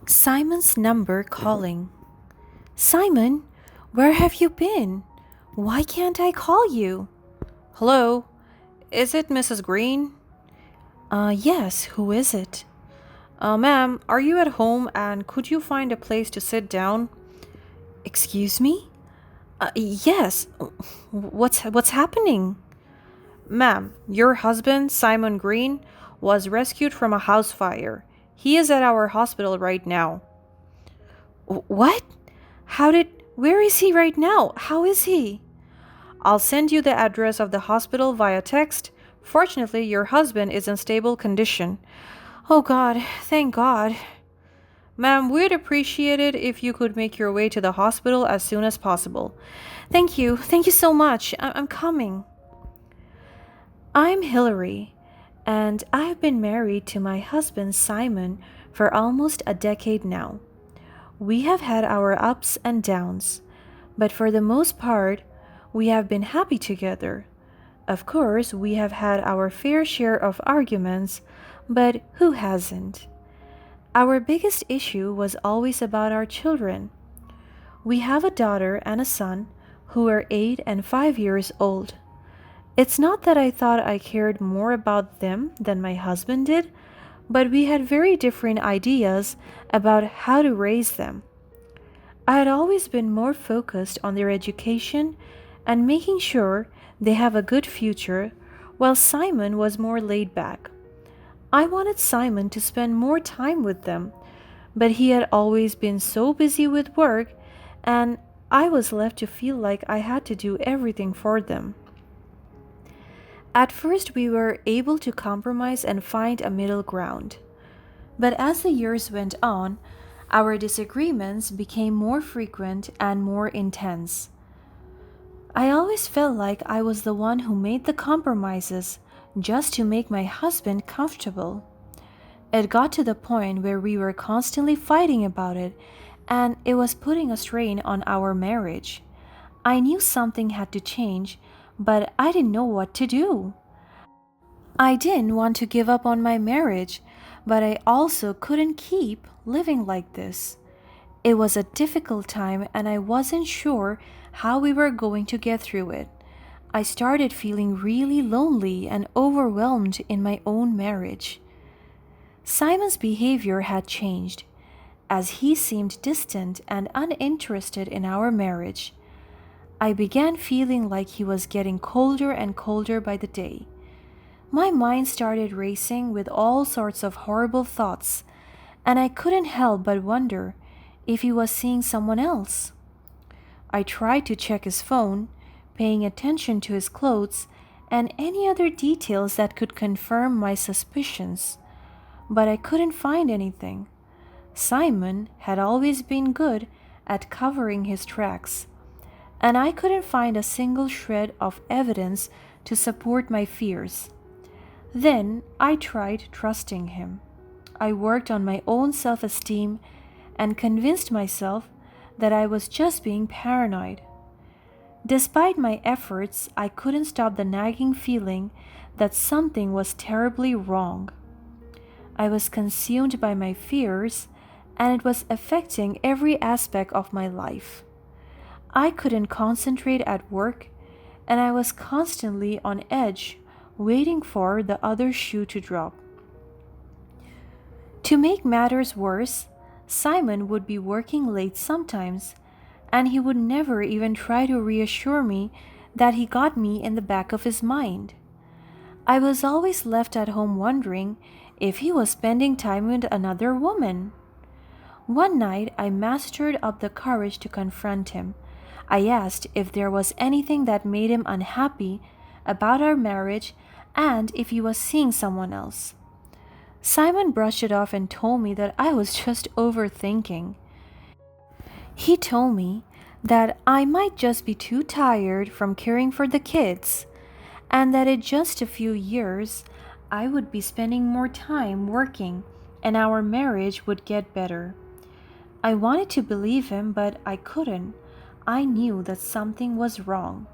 Simon's number calling. Simon, where have you been? Why can't I call you? Hello, is it Mrs. Green? Yes, who is it? Ma'am, are you at home and could you find a place to sit down? Excuse me? Yes. What's happening? Ma'am, your husband, Simon Green, was rescued from a house fire. He is at our hospital right now. What? Where is he right now? How is he? I'll send you the address of the hospital via text. Fortunately, your husband is in stable condition. Oh God, thank God. Ma'am, we'd appreciate it if you could make your way to the hospital as soon as possible. Thank you. Thank you so much. I'm coming. I'm Hillary, and I've been married to my husband Simon for almost a decade now. We have had our ups and downs, but for the most part, we have been happy together. Of course, we have had our fair share of arguments, but who hasn't? Our biggest issue was always about our children. We have a daughter and a son who are 8 and 5 years old. It's not that I thought I cared more about them than my husband did, but we had very different ideas about how to raise them. I had always been more focused on their education and making sure they have a good future, while Simon was more laid back. I wanted Simon to spend more time with them, but he had always been so busy with work, and I was left to feel like I had to do everything for them. At first, we were able to compromise and find a middle ground. But as the years went on, our disagreements became more frequent and more intense. I always felt like I was the one who made the compromises just to make my husband comfortable. It got to the point where we were constantly fighting about it, and it was putting a strain on our marriage. I knew something had to change, but I didn't know what to do. I didn't want to give up on my marriage, but I also couldn't keep living like this. It was a difficult time, and I wasn't sure how we were going to get through it. I started feeling really lonely and overwhelmed in my own marriage. Simon's behavior had changed, as he seemed distant and uninterested in our marriage. I began feeling like he was getting colder and colder by the day. My mind started racing with all sorts of horrible thoughts, and I couldn't help but wonder if he was seeing someone else. I tried to check his phone, paying attention to his clothes and any other details that could confirm my suspicions, but I couldn't find anything. Simon had always been good at covering his tracks, and I couldn't find a single shred of evidence to support my fears. Then I tried trusting him. I worked on my own self esteem and convinced myself that I was just being paranoid. Despite my efforts, I couldn't stop the nagging feeling that something was terribly wrong. I was consumed by my fears, and it was affecting every aspect of my life. I couldn't concentrate at work, and I was constantly on edge, waiting for the other shoe to drop. To make matters worse, Simon would be working late sometimes, and he would never even try to reassure me that he got me in the back of his mind. I was always left at home wondering if he was spending time with another woman. One night, I mustered up the courage to confront him. I asked if there was anything that made him unhappy about our marriage and if he was seeing someone else. Simon brushed it off and told me that I was just overthinking. He told me that I might just be too tired from caring for the kids, and that in just a few years I would be spending more time working and our marriage would get better. I wanted to believe him, but I couldn't. I knew that something was wrong.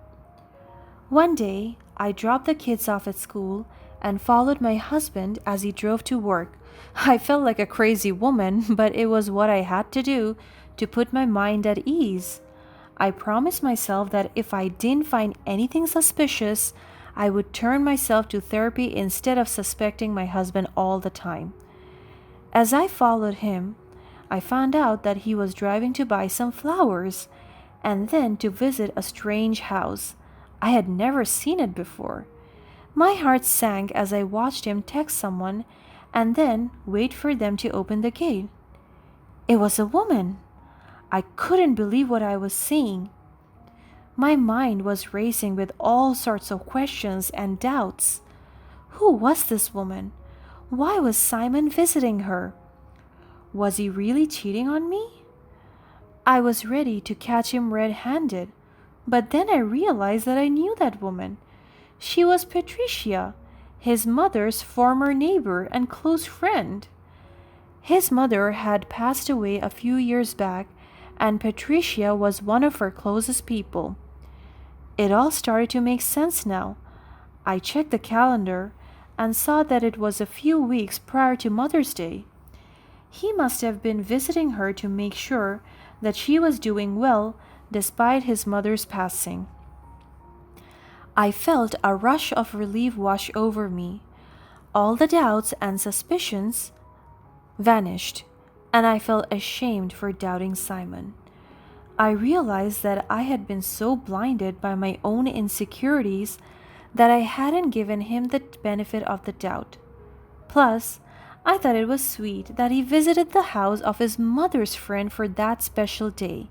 One day, I dropped the kids off at school and followed my husband as he drove to work. I felt like a crazy woman, but it was what I had to do to put my mind at ease. I promised myself that if I didn't find anything suspicious, I would turn myself to therapy instead of suspecting my husband all the time. As I followed him, I found out that he was driving to buy some flowers and then to visit a strange house. I had never seen it before. My heart sank as I watched him text someone and then wait for them to open the gate. It was a woman. I couldn't believe what I was seeing. My mind was racing with all sorts of questions and doubts. Who was this woman? Why was Simon visiting her? Was he really cheating on me? I was ready to catch him red-handed, but then I realized that I knew that woman. She was Patricia, his mother's former neighbor and close friend. His mother had passed away a few years back, and Patricia was one of her closest people. It all started to make sense now. I checked the calendar and saw that it was a few weeks prior to Mother's Day. He must have been visiting her to make sure that she was doing well despite his mother's passing. I felt a rush of relief wash over me. All the doubts and suspicions vanished, and I felt ashamed for doubting Simon. I realized that I had been so blinded by my own insecurities that I hadn't given him the benefit of the doubt. Plus, I thought it was sweet that he visited the house of his mother's friend for that special day.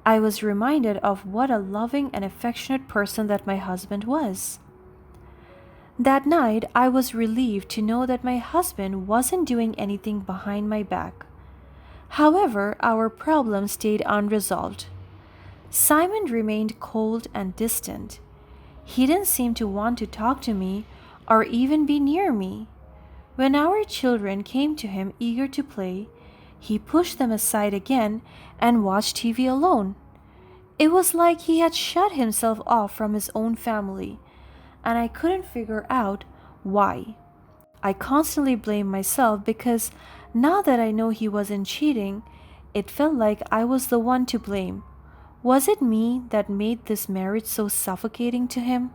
I was reminded of what a loving and affectionate person that my husband was. That night, I was relieved to know that my husband wasn't doing anything behind my back. However, our problem stayed unresolved. Simon remained cold and distant. He didn't seem to want to talk to me or even be near me. When our children came to him eager to play, he pushed them aside again and watched TV alone. It was like he had shut himself off from his own family, and I couldn't figure out why. I constantly blamed myself because now that I know he wasn't cheating, it felt like I was the one to blame. Was it me that made this marriage so suffocating to him?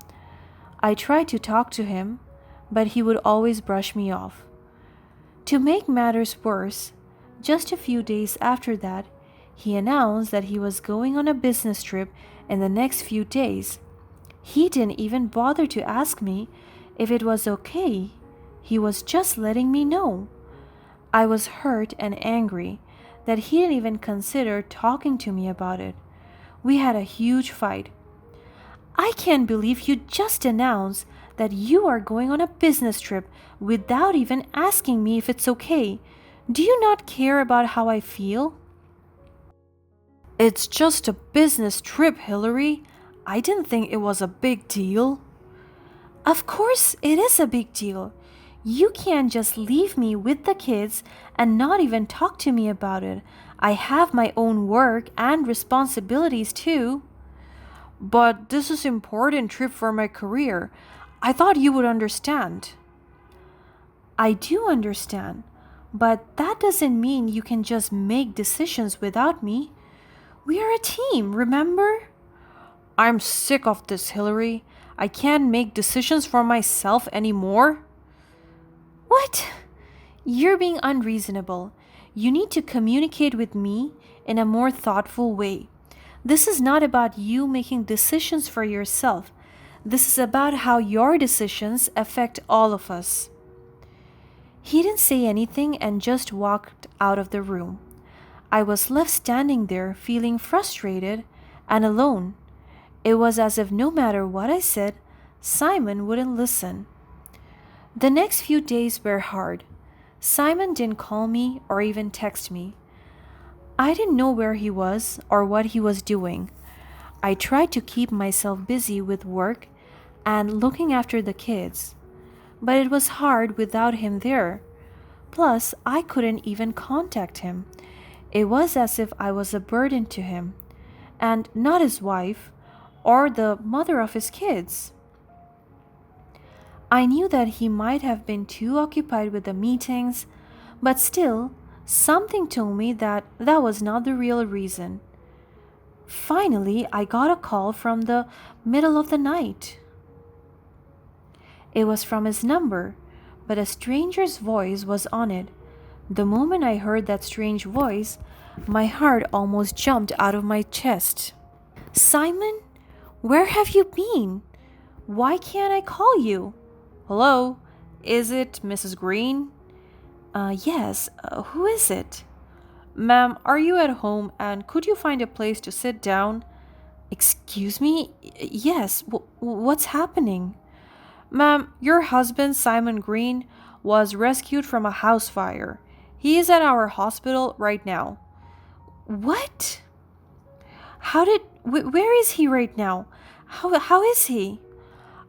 I tried to talk to him, but he would always brush me off. To make matters worse, just a few days after that, he announced that he was going on a business trip in the next few days. He didn't even bother to ask me if it was okay. He was just letting me know. I was hurt and angry that he didn't even consider talking to me about it. We had a huge fight. I can't believe you just announced that you are going on a business trip without even asking me if it's okay. Do you not care about how I feel? It's just a business trip, Hillary. I didn't think it was a big deal. Of course it is a big deal. You can't just leave me with the kids and not even talk to me about it. I have my own work and responsibilities too. But this is an important trip for my career. I thought you would understand. I do understand, but that doesn't mean you can just make decisions without me. We are a team, remember? I'm sick of this, Hillary. I can't make decisions for myself anymore. What? You're being unreasonable. You need to communicate with me in a more thoughtful way. This is not about you making decisions for yourself. This is about how your decisions affect all of us. He didn't say anything and just walked out of the room. I was left standing there feeling frustrated and alone. It was as if no matter what I said, Simon wouldn't listen. The next few days were hard. Simon didn't call me or even text me. I didn't know where he was or what he was doing. I tried to keep myself busy with work and looking after the kids, but it was hard without him there. Plus, I couldn't even contact him. It was as if I was a burden to him, and not his wife or the mother of his kids. I knew that he might have been too occupied with the meetings, but still, something told me that that was not the real reason. Finally, I got a call from the middle of the night. It was from his number, but a stranger's voice was on it. The moment I heard that strange voice, my heart almost jumped out of my chest. Simon, where have you been? Why can't I call you? Hello? Is it Mrs. Green? Yes, who is it? Ma'am, are you at home and could you find a place to sit down? Excuse me? Yes, what's happening? Ma'am, your husband, Simon Green, was rescued from a house fire. He is at our hospital right now. What? Where is he right now? How is he?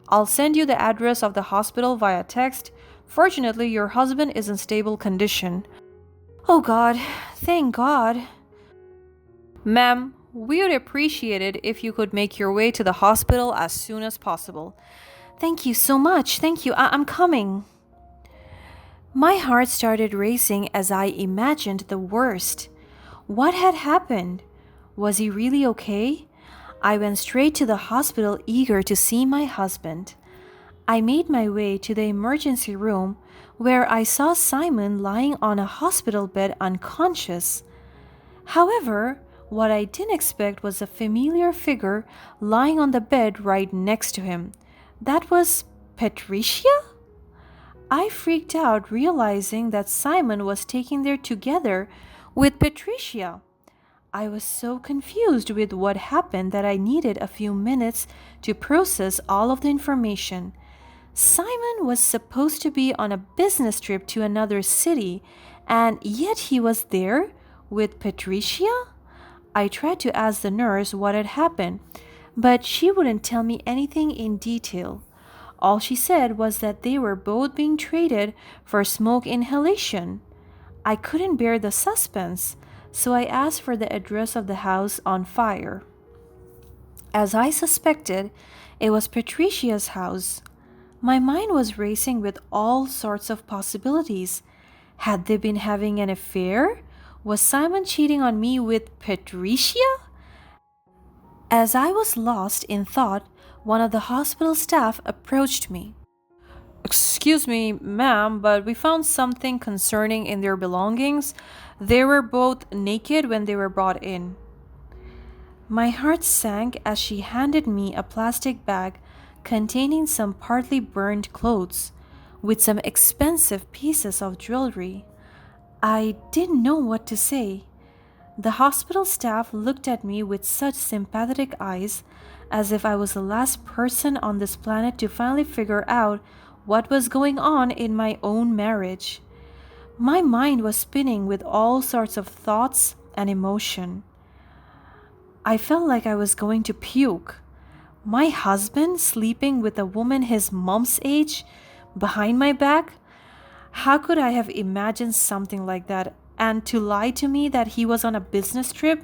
I'll send you the address of the hospital via text. Fortunately, your husband is in stable condition. Oh God, thank God. Ma'am, we would appreciate it if you could make your way to the hospital as soon as possible. Thank you so much. Thank you. I'm coming. My heart started racing as I imagined the worst. What had happened? Was he really okay? I went straight to the hospital, eager to see my husband. I made my way to the emergency room, where I saw Simon lying on a hospital bed unconscious. However, what I didn't expect was a familiar figure lying on the bed right next to him. That was Patricia? I freaked out, realizing that Simon was taken there together with Patricia. I was so confused with what happened that I needed a few minutes to process all of the information. Simon was supposed to be on a business trip to another city, and yet he was there with Patricia? I tried to ask the nurse what had happened, but she wouldn't tell me anything in detail. All she said was that they were both being treated for smoke inhalation. I couldn't bear the suspense, so I asked for the address of the house on fire. As I suspected, it was Patricia's house. My mind was racing with all sorts of possibilities. Had they been having an affair? Was Simon cheating on me with Patricia? As I was lost in thought, one of the hospital staff approached me. Excuse me, ma'am, but we found something concerning in their belongings. They were both naked when they were brought in. My heart sank as she handed me a plastic bag containing some partly burned clothes with some expensive pieces of jewelry. I didn't know what to say. The hospital staff looked at me with such sympathetic eyes, as if I was the last person on this planet to finally figure out what was going on in my own marriage. My mind was spinning with all sorts of thoughts and emotion. I felt like I was going to puke. My husband sleeping with a woman his mom's age behind my back? How could I have imagined something like that? And to lie to me that he was on a business trip?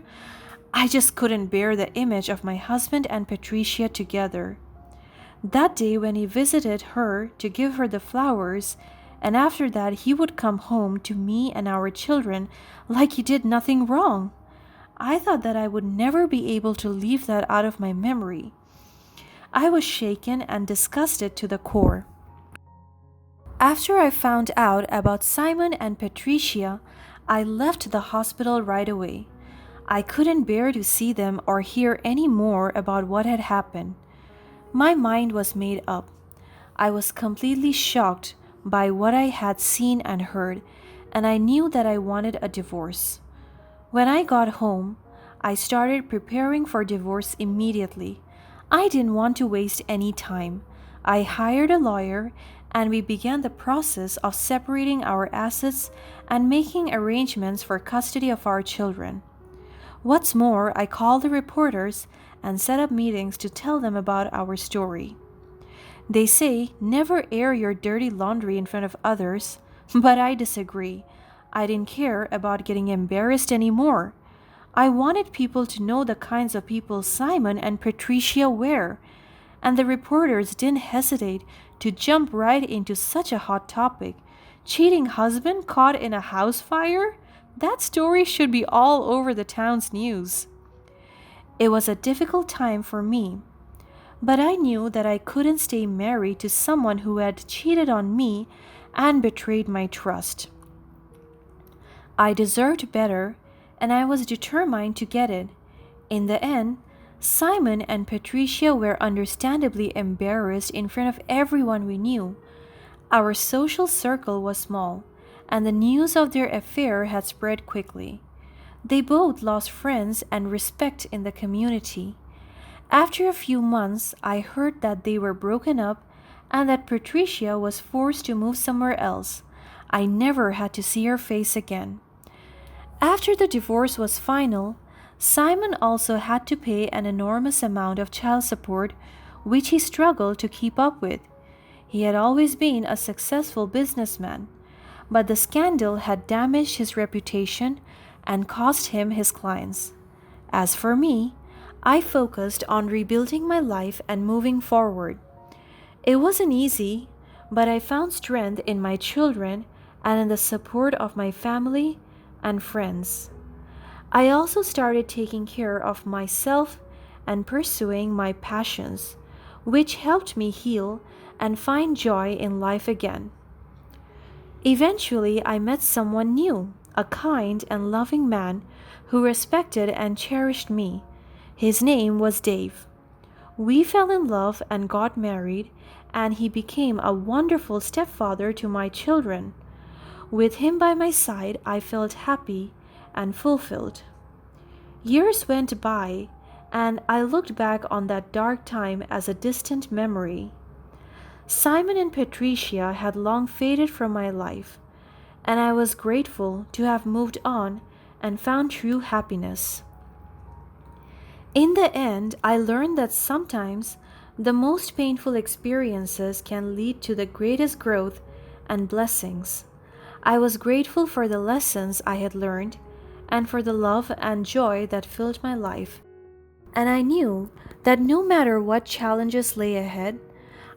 I just couldn't bear the image of my husband and Patricia together. That day when he visited her to give her the flowers, and after that he would come home to me and our children like he did nothing wrong. I thought that I would never be able to leave that out of my memory. I was shaken and disgusted to the core. After I found out about Simon and Patricia, I left the hospital right away. I couldn't bear to see them or hear any more about what had happened. My mind was made up. I was completely shocked by what I had seen and heard, and I knew that I wanted a divorce. When I got home, I started preparing for divorce immediately. I didn't want to waste any time. I hired a lawyer and we began the process of separating our assets and making arrangements for custody of our children. What's more, I called the reporters and set up meetings to tell them about our story. They say never air your dirty laundry in front of others, but I disagree. I didn't care about getting embarrassed anymore. I wanted people to know the kinds of people Simon and Patricia were, and the reporters didn't hesitate to jump right into such a hot topic. Cheating husband caught in a house fire? That story should be all over the town's news. It was a difficult time for me, but I knew that I couldn't stay married to someone who had cheated on me and betrayed my trust. I deserved better, and I was determined to get it. In the end, Simon and Patricia were understandably embarrassed in front of everyone we knew. Our social circle was small, and the news of their affair had spread quickly. They both lost friends and respect in the community. After a few months, I heard that they were broken up and that Patricia was forced to move somewhere else. I never had to see her face again. After the divorce was final, Simon also had to pay an enormous amount of child support, which he struggled to keep up with. He had always been a successful businessman, but the scandal had damaged his reputation and cost him his clients. As for me, I focused on rebuilding my life and moving forward. It wasn't easy, but I found strength in my children and in the support of my family and friends. I also started taking care of myself and pursuing my passions, which helped me heal and find joy in life again. Eventually, I met someone new, a kind and loving man who respected and cherished me. His name was Dave. We fell in love and got married, and he became a wonderful stepfather to my children. With him by my side, I felt happy and fulfilled. Years went by, and I looked back on that dark time as a distant memory. Simon and Patricia had long faded from my life, and I was grateful to have moved on and found true happiness. In the end, I learned that sometimes the most painful experiences can lead to the greatest growth and blessings. I was grateful for the lessons I had learned and for the love and joy that filled my life. And I knew that no matter what challenges lay ahead,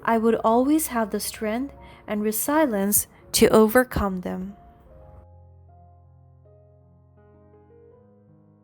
I would always have the strength and resilience to overcome them.